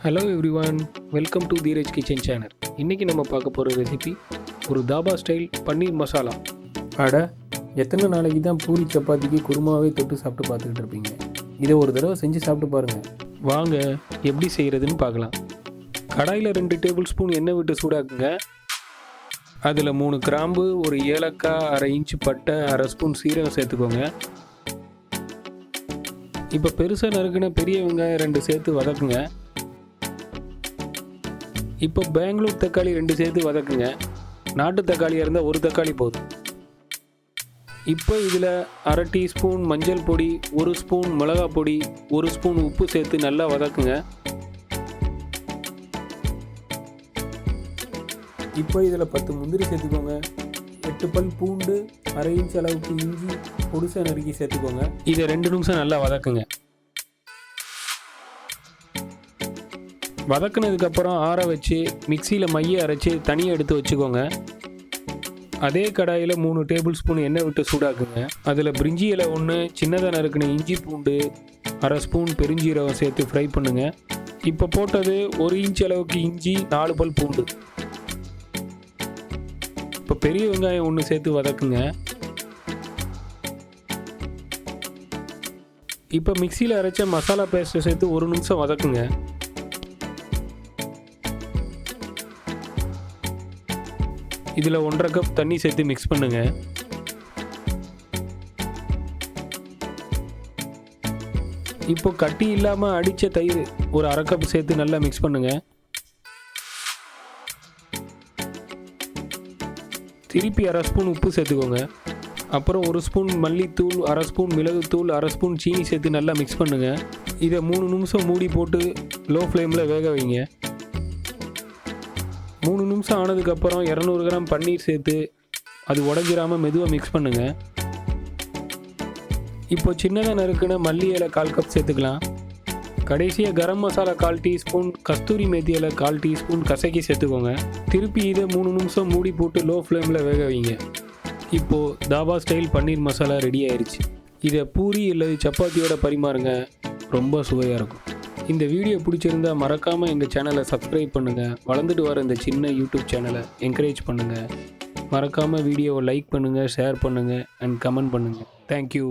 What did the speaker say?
Hello everyone, welcome to Dheeraj kitchen channel. இன்றைக்கி நம்ம பார்க்க போகிற ரெசிபி ஒரு தாபா ஸ்டைல் பன்னீர் மசாலா. அட, எத்தனை நாளைக்கு தான் பூரி சப்பாத்திக்கு குருமாவே தொட்டு சாப்பிட்டு பார்த்துக்கிட்டு இருப்பீங்க. இதை ஒரு தடவை செஞ்சு சாப்பிட்டு பாருங்கள். வாங்க எப்படி செய்கிறதுன்னு பார்க்கலாம். கடாயில் 2 டேபிள் ஸ்பூன் எண்ணெய் விட்டு சூடாக்குங்க. அதில் 3 கிராம்பு, ஒரு ஏலக்காய், 1/2 இன்ச்சு பட்டை, 1/2 ஸ்பூன் சீரகம் சேர்த்துக்கோங்க. இப்போ பெருசாக நறுக்கின பெரிய வெங்காயம் 2 சேர்த்து வதக்குங்க. இப்போ பெங்களூர் தக்காளி 2 சேர்த்து வதக்குங்க. நாட்டு தக்காளியாக இருந்தால் 1 தக்காளி போதும். இப்போ இதில் 1/2 டீஸ்பூன் மஞ்சள் பொடி, 1 ஸ்பூன் மிளகாய் பொடி, 1 ஸ்பூன் உப்பு சேர்த்து நல்லா வதக்குங்க. இப்போ இதில் 10 முந்திரி சேர்த்துக்கோங்க. 8 பல் பூண்டு, 1/2 இன்ச் அளவுக்கு இஞ்சி பொடிசாக நறுக்கி சேர்த்துக்கோங்க. இதை 2 நிமிஷம் நல்லா வதக்குங்க. வதக்குனதுக்கப்புறம் ஆற வச்சு மிக்சியில் மைய அரைச்சி தனியாக எடுத்து வச்சுக்கோங்க. அதே கடாயில் 3 டேபிள் ஸ்பூன் எண்ணெய் விட்டு சூடாக்குங்க. அதில் பிரிஞ்சி இலை 1, சின்னதாக நறுக்கின இஞ்சி பூண்டு, 1/2 ஸ்பூன் பெருஞ்சீரகம் சேர்த்து ஃப்ரை பண்ணுங்கள். இப்போ போட்டது 1 இன்ச் அளவுக்கு இஞ்சி, 4 பல் பூண்டு. இப்போ பெரிய வெங்காயம் 1 சேர்த்து வதக்குங்க. இப்போ மிக்சியில் அரைச்ச மசாலா பேஸ்ட்டை சேர்த்து 1 நிமிஷம் வதக்குங்க. இதில் 1/2 கப் தண்ணி சேர்த்து மிக்ஸ் பண்ணுங்க. இப்போ கட்டி இல்லாமல் அடித்த தயிர் ஒரு 1/2 கப் சேர்த்து நல்லா மிக்ஸ் பண்ணுங்க. திருப்பி 1/2 ஸ்பூன் உப்பு சேர்த்துக்கோங்க. அப்புறம் 1 ஸ்பூன் மல்லித்தூள், 1/2 ஸ்பூன் மிளகுத்தூள், 1/2 ஸ்பூன் சீனி சேர்த்து நல்லா மிக்ஸ் பண்ணுங்க. இதை 3 நிமிஷம் மூடி போட்டு லோ ஃப்ளேமில் வேக வைங்க. 3 நிமிஷம் ஆனதுக்கப்புறம் 200 கிராம் பன்னீர் சேர்த்து அது உடஞ்சிராமல் மெதுவாக மிக்ஸ் பண்ணுங்கள். இப்போ சின்னதாக நறுக்குன மல்லி இலை 1/4 கப் சேர்த்துக்கலாம். கடைசியாக கரம் மசாலா 1/4 டீஸ்பூன், கஸ்தூரி மேத்தி இலை 1/4 டீஸ்பூன் கசக்கி சேர்த்துக்கோங்க. திருப்பி இதை 3 நிமிஷம் மூடி போட்டு லோ ஃப்ளேமில் வேக வைங்க. இப்போது தாபா ஸ்டைல் பன்னீர் மசாலா ரெடி ஆயிடுச்சு. இதை பூரி இல்லை சப்பாத்தியோட பரிமாறுங்க, ரொம்ப சுவையாக இருக்கும். இந்த வீடியோ பிடிச்சிருந்தா மறக்காமல் எங்கள் சேனலை சப்ஸ்கிரைப் பண்ணுங்கள். வளர்ந்துட்டு வர இந்த சின்ன யூடியூப் சேனலை என்கரேஜ் பண்ணுங்கள். மறக்காமல் வீடியோவை லைக் பண்ணுங்கள், ஷேர் பண்ணுங்கள் அண்ட் கமெண்ட் பண்ணுங்கள். தேங்க்யூ.